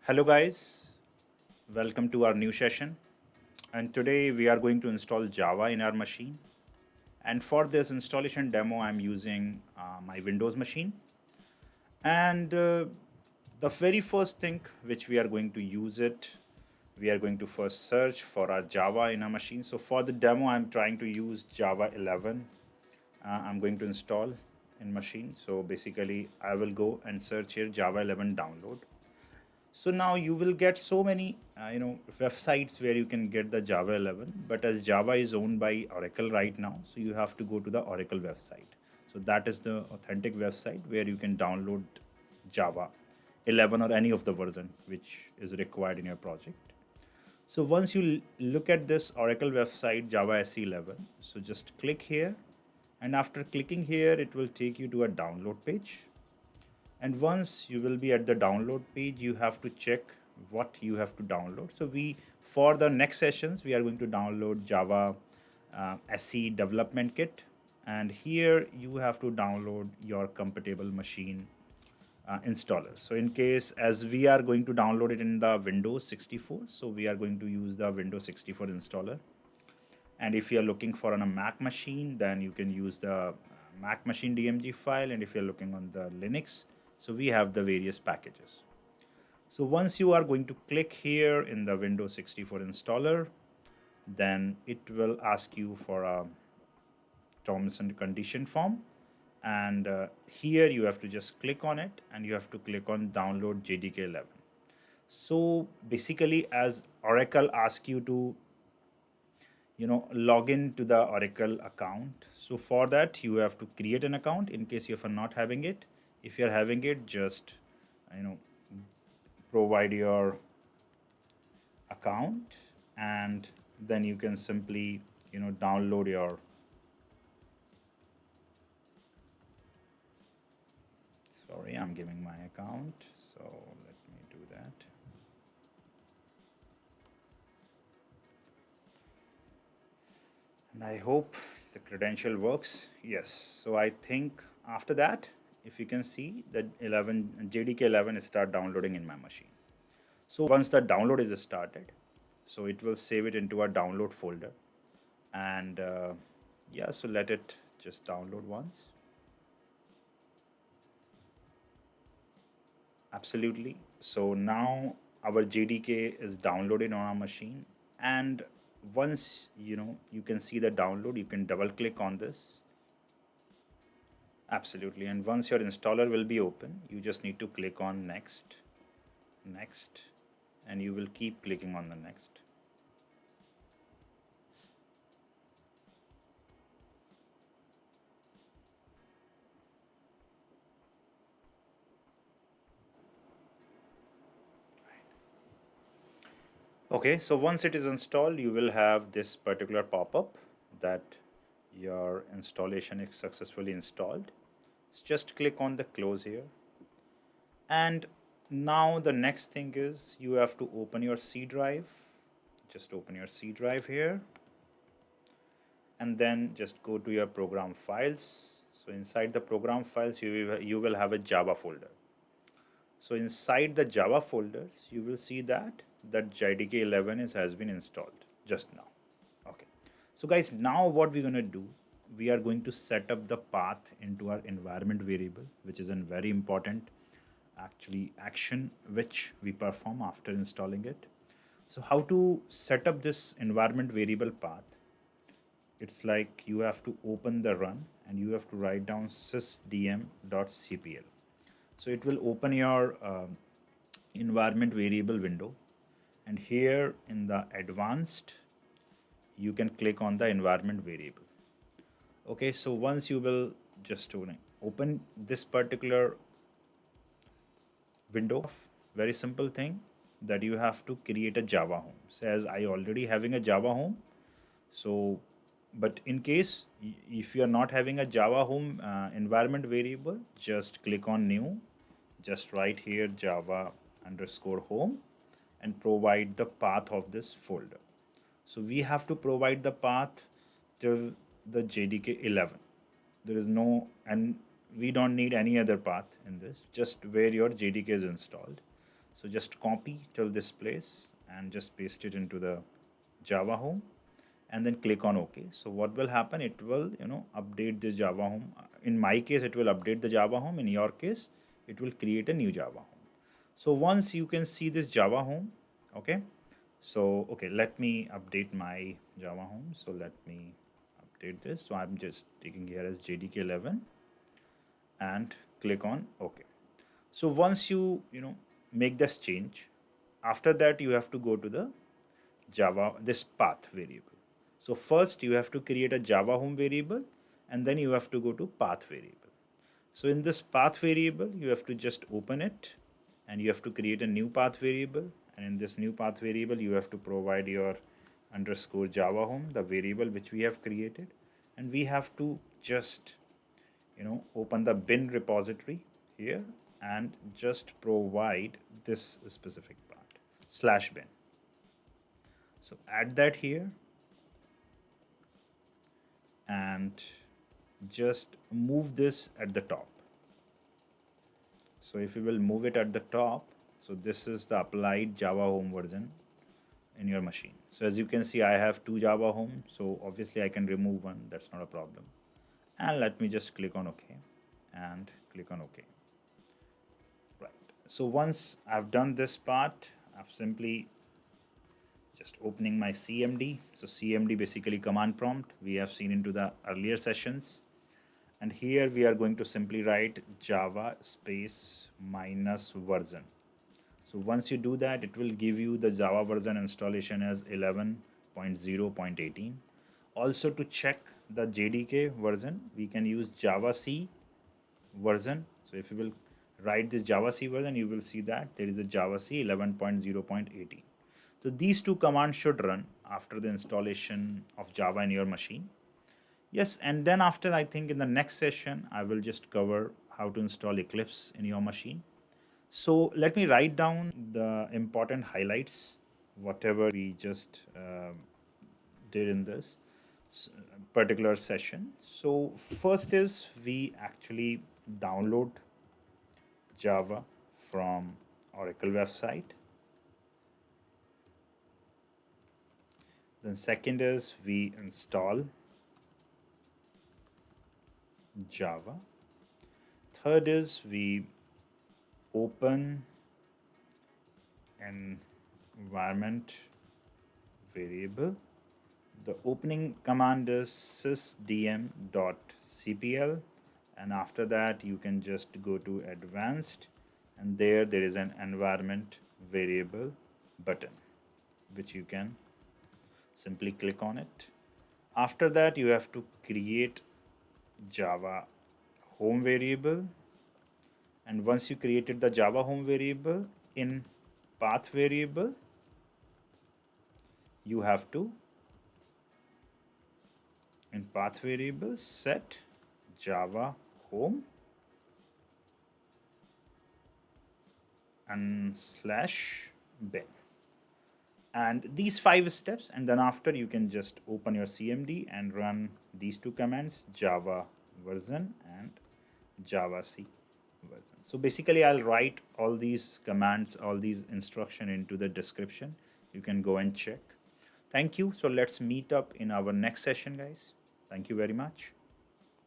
Hello guys, welcome to our new session, and today we are going to install Java in our machine. And for this installation demo I'm using my Windows machine, and the very first thing which we are going to use it, we are going to first search for our Java in our machine. So for the demo I'm trying to use Java 11. I'm going to install in machine. So basically I will go and search here Java 11 download. So now you will get so many websites where you can get the Java 11, but as Java is owned by Oracle right now, so you have to go to the Oracle website. So that is the authentic website where you can download Java 11 or any of the version which is required in your project. So once you look at this Oracle website Java SE 11, so just click here, and after clicking here it will take you to a download page. And once you will be at the download page, you have to check what you have to download. So for the next sessions, we are going to download Java SE development kit. And here you have to download your compatible machine installer. So in case, as we are going to download it in the Windows 64, so we are going to use the Windows 64 installer. And if you are looking for on a Mac machine, then you can use the Mac machine DMG file. And if you're looking on the Linux, so we have the various packages. So once you are going to click here in the Windows 64 installer, then it will ask you for a terms and condition form. And here you have to just click on it, and you have to click on download JDK 11. So basically, as Oracle asks you to log in to the Oracle account, so for that you have to create an account in case you are not having it. If you're having it, just provide your account, and then you can simply download your I'm giving my account, so let me do that. And I hope the credential works. Yes, so I think after that, if you can see that JDK 11 start downloading in my machine. So once the download is started, so it will save it into a download folder, and yeah, so let it just download once. Absolutely. So now our JDK is downloaded on our machine, and once you can see the download, you can double click on this. Absolutely. And once your installer will be open, you just need to click on next, and you will keep clicking on the next. Okay, so once it is installed, you will have this particular pop-up that your installation is successfully installed. So just click on the close here, and now the next thing is you have to open your C drive. Just open your C drive here, and then just go to your program files. So inside the program files, you will have a Java folder. So inside the Java folders, you will see that JDK 11 has been installed just now. Okay. So guys, now what we're going to do, we are going to set up the path into our environment variable, which is a very important action which we perform after installing it. So how to set up this environment variable path? It's like you have to open the run, and you have to write down sysdm.cpl. So it will open your environment variable window, and here in the advanced you can click on the environment variable. Okay, so once you will just open this particular window, very simple thing that you have to create a Java home. So as I already having a Java home, so but in case if you are not having a Java home environment variable, just click on new, just write here Java_home, and provide the path of this folder. So we have to provide the path till the JDK 11. There is no, and we don't need any other path in this, just where your JDK is installed. So just copy till this place and just paste it into the Java home and then click on OK. So what will happen? It will, update the Java home. In my case, it will update the Java home. In your case, it will create a new Java home. So once you can see this Java home, okay. So, okay, let me update my Java home. So let me update this. So I'm just taking here as JDK 11 and click on OK. So once you make this change, after that you have to go to the Java, this path variable. So first you have to create a Java home variable and then you have to go to path variable. So in this path variable, you have to just open it and you have to create a new path variable. And in this new path variable, you have to provide your underscore Java home, the variable which we have created. And we have to just, open the bin repository here and just provide this specific part, /bin. So add that here and just move this at the top. So if you will move it at the top, so this is the applied Java home version in your machine. So as you can see, I have 2 Java home, so obviously I can remove one, that's not a problem. And let me just click on OK and click on OK. Right. So once I've done this part, I've simply just opening my CMD. So CMD basically command prompt. We have seen into the earlier sessions. And here we are going to simply write Java space minus version. So once you do that, it will give you the Java version installation as 11.0.18. Also to check the JDK version, we can use javac version. So if you will write this javac version, you will see that there is a javac 11.0.18. So these two commands should run after the installation of Java in your machine. Yes, and then after, I think in the next session, I will just cover how to install Eclipse in your machine. So let me write down the important highlights, whatever we just did in this particular session. So first is we actually download Java from Oracle website. Then second is we install Java. Third is we open an environment variable. The opening command is sysdm.cpl, and after that you can just go to advanced, and there is an environment variable button which you can simply click on it. After that you have to create Java home variable, and once you created the Java home variable, in path variable you have to set Java home and /bin, and these 5 steps, and then after you can just open your CMD and run these 2 commands, Java version and javac version. So basically I'll write all these commands, all these instruction into the description. You can go and check. Thank you. So let's meet up in our next session, guys. Thank you very much.